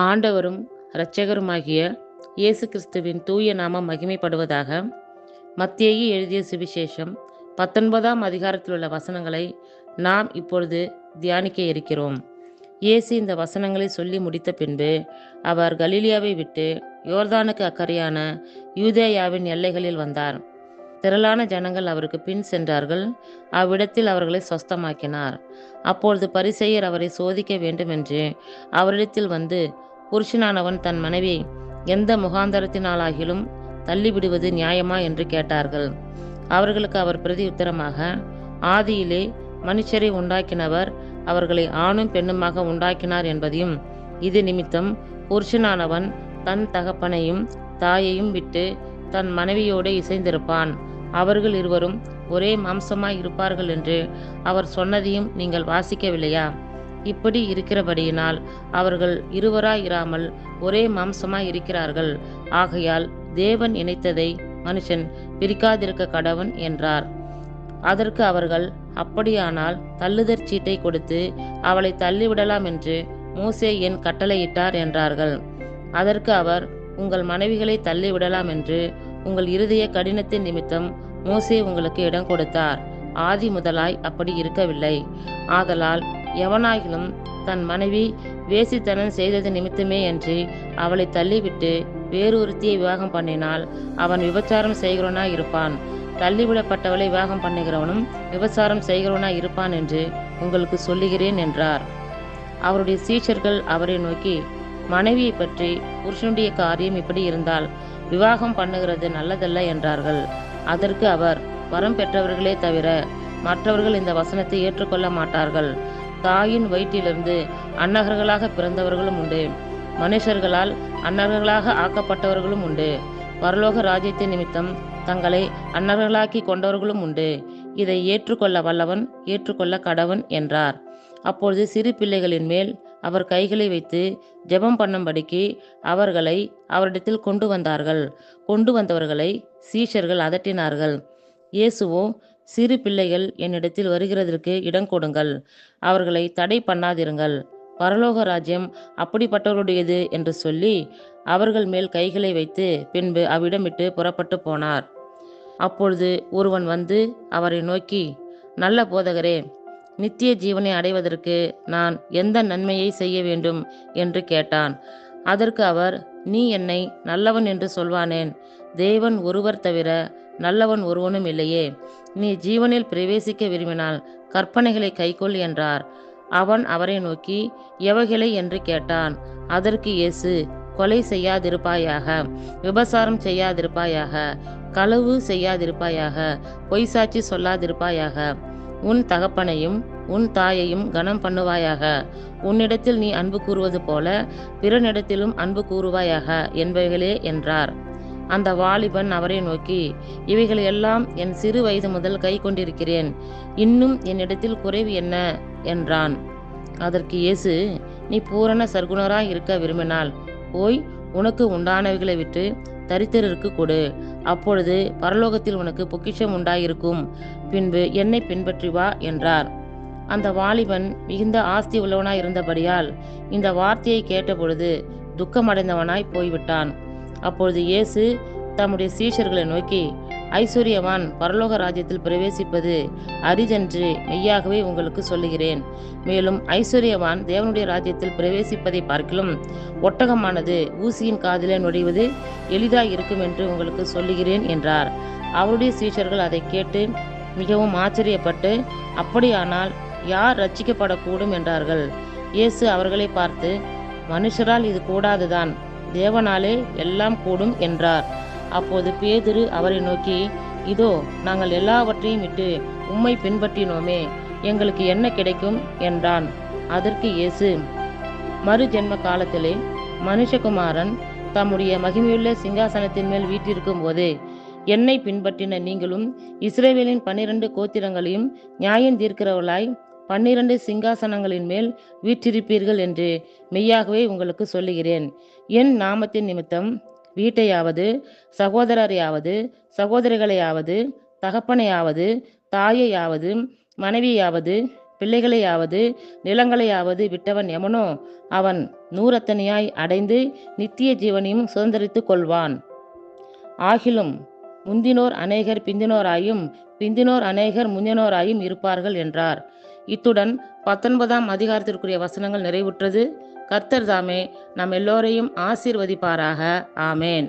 ஆண்டவரும் இரட்சகருமாகிய இயேசு கிறிஸ்துவின் தூய நாமம் மகிமைப்படுவதாக. மத்தேயு எழுதிய சுவிசேஷம் 19ஆம் அதிகாரத்திலுள்ள வசனங்களை நாம் இப்பொழுது தியானிக்க இருக்கிறோம். இயேசு இந்த வசனங்களை சொல்லி முடித்த பின்பு அவர் கலிலியாவை விட்டு யோர்தானுக்கு அக்கறையான யூதேயாவின் எல்லைகளில் வந்தார். திரளான ஜனங்கள் அவருக்கு பின் சென்றார்கள். அவ்விடத்தில் அவர்களை சொஸ்தமாக்கினார். அப்பொழுது பரிசேயர் அவரை சோதிக்க வேண்டுமென்று அவரிடத்தில் வந்து, புருஷனானவன் தன் மனைவியை எந்த முகாந்தரத்தினாலாகிலும் தள்ளிவிடுவது நியாயமா என்று கேட்டார்கள். அவர்களுக்கு அவர் பிரதியுத்தரமாக, ஆதியிலே மனுஷரை உண்டாக்கினவர் அவர்களை ஆணும் பெண்ணுமாக உண்டாக்கினார் என்பதையும், இது நிமித்தம் புருஷனானவன் தன் தகப்பனையும் தாயையும் விட்டு தன் மனைவியோடு இசைந்திருப்பான், அவர்கள் இருவரும் ஒரே மாம்சமாய் இருப்பார்கள் என்று அவர் சொன்னதையும் நீங்கள் வாசிக்கவில்லையா? இப்படி இருக்கிறபடியினால் அவர்கள் இருவராய் இராமல் ஒரே மாம்சமாய் இருக்கிறார்கள். ஆகையால் தேவன் இணைத்ததை மனுஷன் பிரிக்காதிருக்க கடவன் என்றார். அதற்கு அவர்கள், அப்படியானால் தள்ளுதற் சீட்டை கொடுத்து அவளை தள்ளிவிடலாம் என்று மோசே என் கட்டளையிட்டார் என்றார்கள். அதற்கு அவர், உங்கள் மனைவிகளை தள்ளிவிடலாம் என்று உங்கள் இருதய கடினத்தின் நிமித்தம் மோசே உங்களுக்கு இடம் கொடுத்தார். ஆதி முதலாய் அப்படி இருக்கவில்லை. ஆதலால் எவனாகிலும் தன் மனைவி வேசித்தனம் செய்தது நிமித்தமே அன்றி அவளை தள்ளிவிட்டு வேறொருத்தியை விவாகம் பண்ணினால் அவன் விபச்சாரம் செய்கிறவனாய் இருப்பான். தள்ளிவிடப்பட்டவளை விவாகம் பண்ணுகிறவனும் விபச்சாரம் செய்கிறவனாய் இருப்பான் என்று உங்களுக்கு சொல்லுகிறேன் என்றார். அவருடைய சீஷர்கள் அவரை நோக்கி, மனைவியை பற்றி புருஷனுடைய காரியம் இப்படி இருந்தால் விவாகம் பண்ணுகிறது நல்லதல்ல என்றார்கள். அதற்கு அவர், வரம் பெற்றவர்களே தவிர மற்றவர்கள் இந்த வசனத்தை ஏற்றுக்கொள்ள மாட்டார்கள். தாயின் வயிற்றிலிருந்து அன்னகர்களாக பிறந்தவர்களும் உண்டு, மனுஷர்களால் அன்னகர்களாக ஆக்கப்பட்டவர்களும் உண்டு. பரலோக ராஜ்யத்தின் நிமித்தம் தங்களை அன்னகர்களாக்கி கொண்டவர்களும் உண்டு. இதை ஏற்றுக்கொள்ள வல்லவன் ஏற்றுக்கொள்ள கடவன் என்றார். அப்பொழுது சிறு பிள்ளைகளின் மேல் அவர் கைகளை வைத்து ஜெபம் பண்ணும்படிக்கு அவர்களை அவரிடத்தில் கொண்டு வந்தார்கள். கொண்டு வந்தவர்களை சீஷர்கள் அதட்டினார்கள். இயேசுவோ, சிறு பிள்ளைகள் என்னிடத்தில் வருகிறதற்கு இடம் கொடுங்கள், அவர்களை தடை பண்ணாதிருங்கள், பரலோக ராஜ்யம் அப்படிப்பட்டவருடையது என்று சொல்லி அவர்கள் மேல் கைகளை வைத்து பின்பு அவ்விடமிட்டு புறப்பட்டு போனார். அப்பொழுது ஒருவன் வந்து அவரை நோக்கி, நல்ல போதகரே, நித்திய ஜீவனை அடைவதற்கு நான் எந்த நன்மையை செய்ய வேண்டும் என்று கேட்டான். அதற்கு அவர், நீ என்னை நல்லவன் என்று சொல்வானேன்? தேவன் ஒருவர் தவிர நல்லவன் ஒருவனும் இல்லையே. நீ ஜீவனில் பிரவேசிக்க விரும்பினால் கற்பனைகளை கைக்கொள் என்றார். அவன் அவரை நோக்கி, எவைகளை என்று கேட்டான். அதற்கு இயேசு, கொலை செய்யாதிருப்பாயாக, விபசாரம் செய்யாதிருப்பாயாக, களவு செய்யாதிருப்பாயாக, பொய்சாட்சி சொல்லாதிருப்பாயாக, உன் தகப்பனையும் உன் தாயையும் கனம் பண்ணுவாயாக, உன்னிடத்தில் நீ அன்பு கூறுவது போல பிறனிடத்திலும் அன்பு கூறுவாயாக என்பவைகளே என்றார். அந்த வாலிபன் அவரை நோக்கி, இவைகள் எல்லாம் என் சிறு வயது முதல் கை கொண்டிருக்கிறேன், இன்னும் என்னிடத்தில் குறைவு என்ன என்றான். அதற்கு இயேசு, நீ பூரண சர்க்குணராய் இருக்க விரும்பினால் போய் உனக்கு உண்டானவைகளை விட்டு தரித்திரருக்கு கொடு, அப்பொழுது பரலோகத்தில் உனக்கு பொக்கிஷம் உண்டாயிருக்கும், பின்பு என்னை பின்பற்றி வா என்றார். அந்த வாலிபன் மிகுந்த ஆஸ்தி உள்ளவனாய் இருந்தபடியால் இந்த வார்த்தையை கேட்டபொழுது துக்கமடைந்தவனாய் போய்விட்டான். அப்பொழுது இயேசு தம்முடைய சீஷர்களை நோக்கி, ஐஸ்வர்யவான் பரலோக ராஜ்யத்தில் பிரவேசிப்பது அரிதென்று மெய்யாகவே உங்களுக்கு சொல்லுகிறேன். மேலும் ஐஸ்வர்யவான் தேவனுடைய ராஜ்யத்தில் பிரவேசிப்பதை பார்க்கிலும் ஒட்டகமானது ஊசியின் காதிலே நுழைவது எளிதாய் இருக்கும் என்று உங்களுக்கு சொல்லுகிறேன் என்றார். அவருடைய சீஷர்கள் அதை கேட்டு மிகவும் ஆச்சரியப்பட்டு, அப்படியானால் யார் ரட்சிக்கப்படக்கூடும் என்றார்கள். இயேசு அவர்களை பார்த்து, மனுஷரால் இது கூடாதுதான், தேவனாலே எல்லாம் கூடும் என்றார். அப்போது பேதுரு அவரை நோக்கி, இதோ நாங்கள் எல்லாவற்றையும் விட்டு உம்மை பின்பற்றினோமே, எங்களுக்கு என்ன கிடைக்கும் என்றான். அதற்கு இயேசு, மறு ஜென்ம காலத்திலே மனுஷகுமாரன் தம்முடைய மகிமையுள்ள சிங்காசனத்தின் மேல் வீற்றிருக்கும் போது என்னை பின்பற்றின நீங்களும் இஸ்ரவேலின் 12 கோத்திரங்களையும் நியாயம் தீர்க்கிறவர்களாய் 12 சிங்காசனங்களின் மேல் வீற்றிருப்பீர்கள் என்று மெய்யாகவே உங்களுக்கு சொல்லுகிறேன். என் நாமத்தின் நிமித்தம் வீட்டையாவது சகோதரரையாவது சகோதரிகளையாவது தகப்பனையாவது தாயையாவது மனைவியாவது பிள்ளைகளையாவது நிலங்களையாவது விட்டவன் எவனோ அவன் நூறத்தனையாய் அடைந்து நித்திய ஜீவனையும் சுதந்தரித்துக் கொள்வான். ஆகிலும் முந்தினோர் அநேகர் பிந்தினோராயும் பிந்தினோர் அநேகர் முந்தினோராயும் இருப்பார்கள் என்றார். இத்துடன் 19ஆம் அதிகாரத்திற்குரிய வசனங்கள் நிறைவுற்றது. கர்த்தர் தாமே நம் எல்லோரையும் ஆசீர்வதிப்பாராக. ஆமேன்.